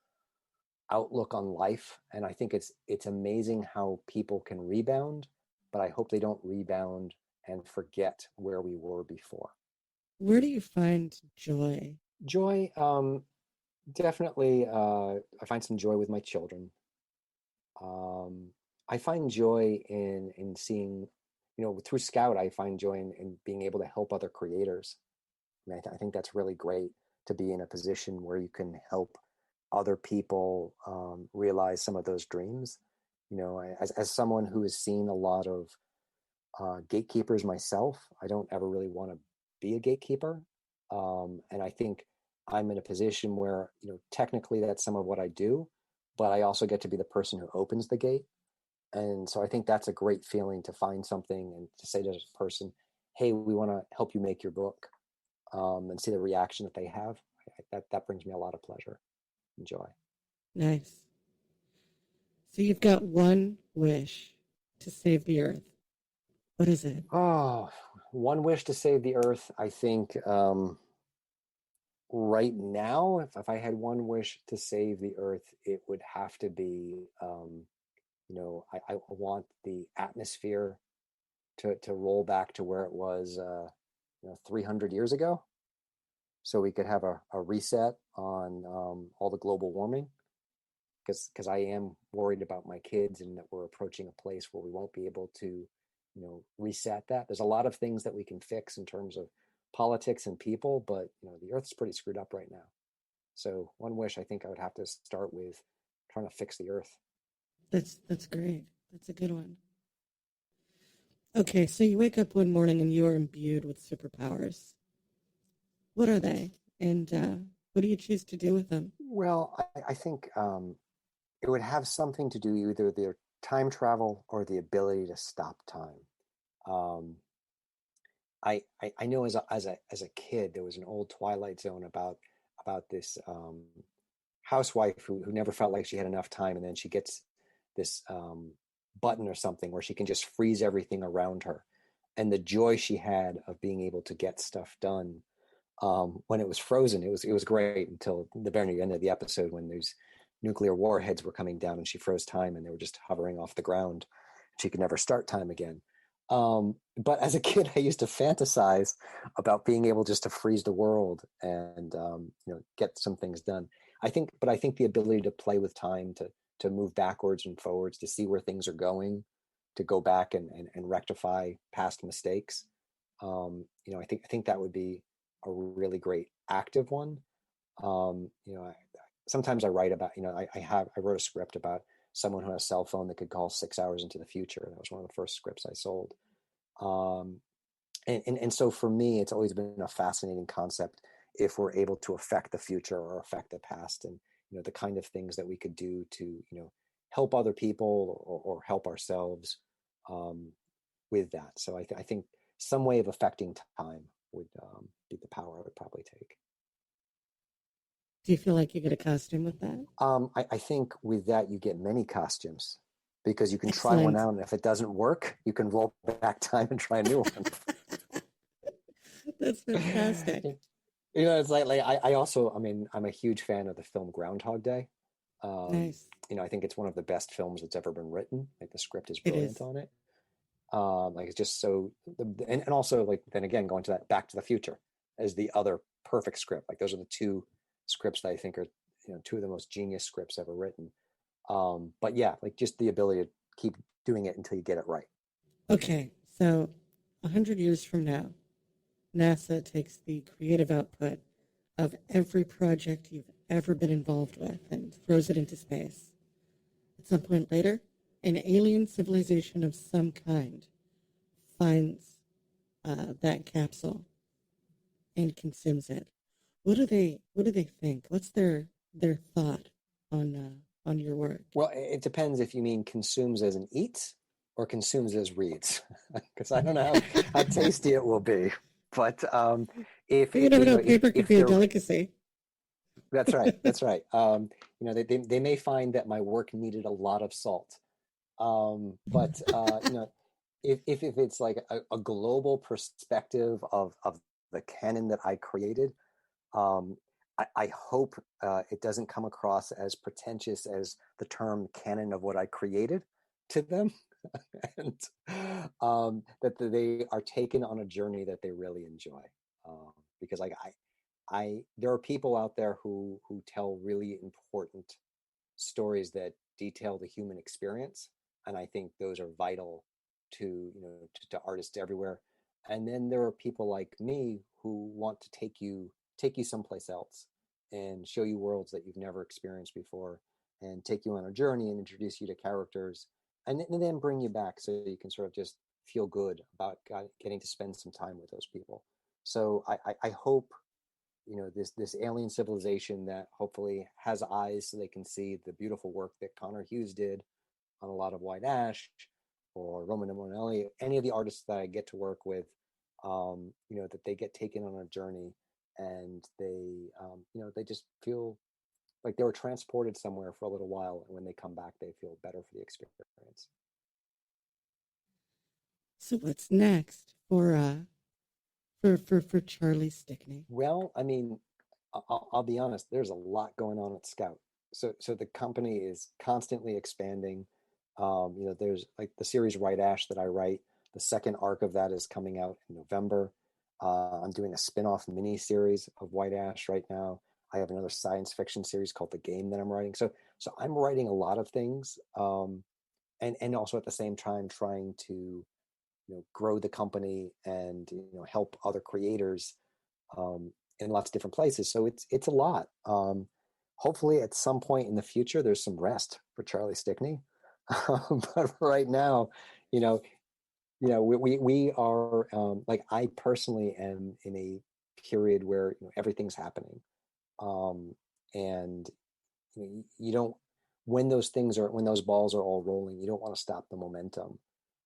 outlook on life. And I think it's amazing how people can rebound, but I hope they don't rebound and forget where we were before. Where do you find joy? Joy, definitely. I find some joy with my children. I find joy in seeing, through Scout, I find joy in being able to help other creators. I mean, I think that's really great, to be in a position where you can help other people realize some of those dreams. As someone who has seen a lot of gatekeepers myself, I don't ever really want to be a gatekeeper. And I think I'm in a position where, technically that's some of what I do, but I also get to be the person who opens the gate. And so I think that's a great feeling, to find something and to say to this person, hey, we want to help you make your book, and see the reaction that they have. That brings me a lot of pleasure and joy. Nice. So you've got one wish to save the earth. What is it? Oh, one wish to save the earth. I think right now, if I had one wish to save the earth, it would have to be, I want the atmosphere to roll back to where it was, 300 years ago, so we could have a reset on all the global warming, because I am worried about my kids, and that we're approaching a place where we won't be able to, reset that. There's a lot of things that we can fix in terms of politics and people, but the earth's pretty screwed up right now. So one wish, I think I would have to start with trying to fix the earth. That's great. That's a good one. Okay, so you wake up one morning and you are imbued with superpowers. What are they? And what do you choose to do with them? Well, I think it would have something to do either the time travel or the ability to stop time. I know as a kid, there was an old Twilight Zone about this housewife who never felt like she had enough time, and then she gets this button or something where she can just freeze everything around her, and the joy she had of being able to get stuff done when it was frozen. It was great until the very end of the episode, when these nuclear warheads were coming down and she froze time and they were just hovering off the ground. She could never start time again. But as a kid, I used to fantasize about being able just to freeze the world and get some things done. I think the ability to play with time, to move backwards and forwards, to see where things are going, to go back and rectify past mistakes. I think that would be a really great active one. Sometimes I write about, I wrote a script about someone who had a cell phone that could call 6 hours into the future. That was one of the first scripts I sold. And so for me, it's always been a fascinating concept, if we're able to affect the future or affect the past, and the kind of things that we could do to help other people or help ourselves with that. So I think some way of affecting time would be the power I would probably take. Do you feel like you get a costume with that? I think with that you get many costumes, because you can try Excellent. one out, and if it doesn't work, you can roll back time and try a new one. That's fantastic. It's like I also, I'm a huge fan of the film Groundhog Day. Nice. I think it's one of the best films that's ever been written. Like, the script is It brilliant is. on it. Like, it's just so, and also, like, then again, going to that Back to the Future as the other perfect script. Like, those are the two scripts that I think are two of the most genius scripts ever written. But yeah, like, just the ability to keep doing it until you get it right. Okay, so 100 years from now, NASA takes the creative output of every project you've ever been involved with and throws it into space. At some point later, an alien civilization of some kind finds that capsule and consumes it. What do they think? What's their thought on your work? Well, it depends if you mean consumes as in eats or consumes as reads, because I don't know how tasty it will be. But if You never know. Paper could if be a they're delicacy. That's right. That's right. They may find that my work needed a lot of salt. But if it's like a global perspective of the canon that I created, um, I hope it doesn't come across as pretentious as the term canon of what I created to them, and that they are taken on a journey that they really enjoy. Because like there are people out there who tell really important stories that detail the human experience, and I think those are vital to to artists everywhere. And then there are people like me who want to take you someplace else and show you worlds that you've never experienced before, and take you on a journey and introduce you to characters, and then bring you back so you can sort of just feel good about getting to spend some time with those people. So I hope this alien civilization that hopefully has eyes so they can see the beautiful work that Connor Hughes did on a lot of White Ash, or Roman Monelli, any of the artists that I get to work with, that they get taken on a journey, and they just feel like they were transported somewhere for a little while, and when they come back, they feel better for the experience. So what's next for Charley Stickney? Well, I mean, I'll be honest, there's a lot going on at Scout. So the company is constantly expanding. There's like the series White Ash that I write. The second arc of that is coming out in November. I'm doing a spin-off mini series of White Ash right now. I have another science fiction series called The Game that I'm writing. So I'm writing a lot of things, and also at the same time trying to grow the company and help other creators in lots of different places. So it's a lot. Hopefully, at some point in the future, there's some rest for Charley Stickney. But right now, you know, we are like, I personally am in a period where everything's happening, and you don't, when those balls are all rolling, you don't want to stop the momentum,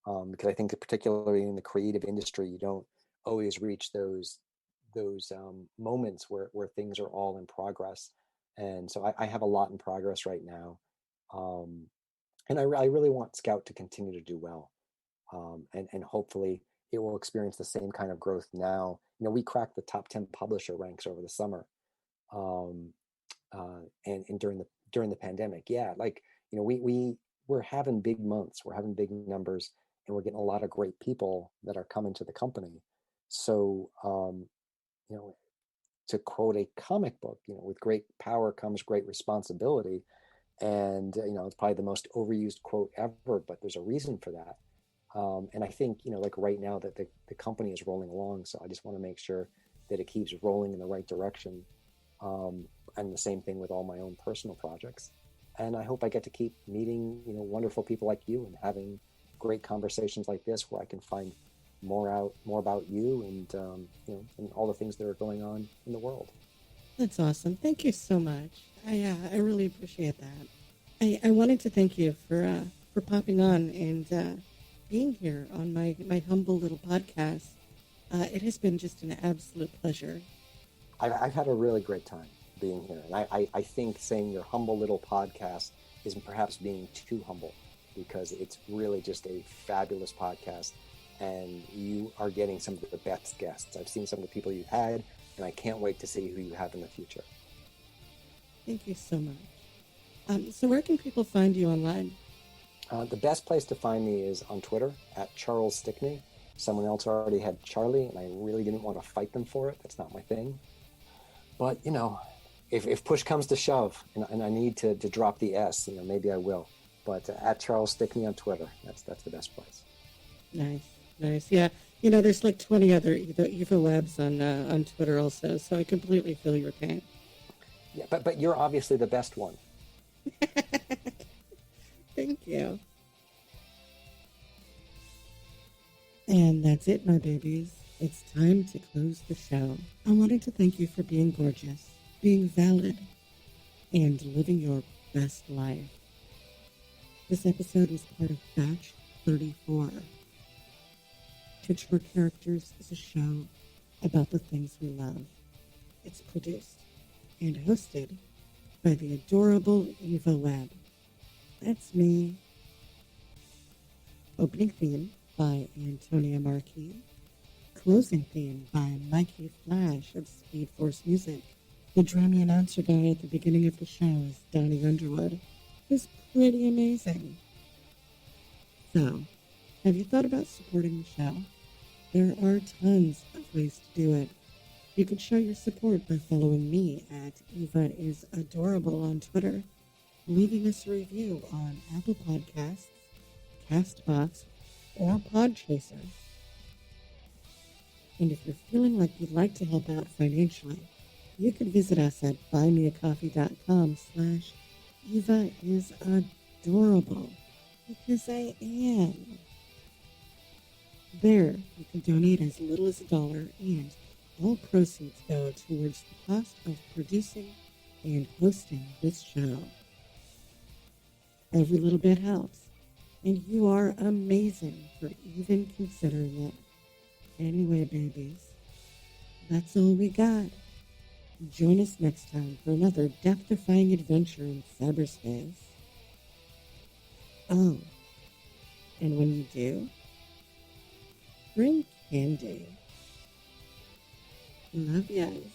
because I think that particularly in the creative industry, you don't always reach those moments where things are all in progress. And so I have a lot in progress right now, and I really want Scout to continue to do well, and hopefully it will experience the same kind of growth now. We cracked the top 10 publisher ranks over the summer, um, and during the pandemic. Yeah, like we're having big months, we're having big numbers, and we're getting a lot of great people that are coming to the company. So you know, to quote a comic book, with great power comes great responsibility. And it's probably the most overused quote ever, but there's a reason for that. And I think like right now that the company is rolling along, so I just want to make sure that it keeps rolling in the right direction. And the same thing with all my own personal projects. And I hope I get to keep meeting wonderful people like you, and having great conversations like this, where I can find more about you, and and all the things that are going on in the world. That's awesome. Thank you so much. I really appreciate that. I wanted to thank you for popping on and being here on my humble little podcast. It has been just an absolute pleasure. I've had a really great time being here, and I think saying your humble little podcast is perhaps being too humble, because it's really just a fabulous podcast, and you are getting some of the best guests. I've seen some of the people you've had, and I can't wait to see who you have in the future. Thank you so much. So where can people find you online? The best place to find me is on Twitter at Charles Stickney. Someone else already had Charlie, and I really didn't want to fight them for it. That's not my thing. But if push comes to shove, and I need to drop the S, maybe I will. But at Charles Stickney on Twitter, that's the best place. Nice. Yeah, there's like 20 other Eva Webs on Twitter also, so I completely feel your pain. Yeah, but you're obviously the best one. Thank you. And that's it, my babies. It's time to close the show. I wanted to thank you for being gorgeous, being valid, and living your best life. This episode was part of Batch 34. Titular Characters is a show about the things we love. It's produced and hosted by the adorable Eva Webb. That's me. Opening theme by Antonia Marquis. Closing theme by Mikey Flash of Speed Force Music. The drummy announcer guy at the beginning of the show is Donnie Underwood. Who's pretty amazing. So, have you thought about supporting the show? There are tons of ways to do it. You can show your support by following me at Eva is Adorable on Twitter, leaving us a review on Apple Podcasts, CastBox, or Podchaser. And if you're feeling like you'd like to help out financially, you can visit us at buymeacoffee.com/Eva is Adorable, because I am. There, you can donate as little as $1, and all proceeds go towards the cost of producing and hosting this show. Every little bit helps, and you are amazing for even considering it. Anyway, babies, that's all we got. Join us next time for another death-defying adventure in cyberspace. Oh, and when you do, bring candy. Love yous.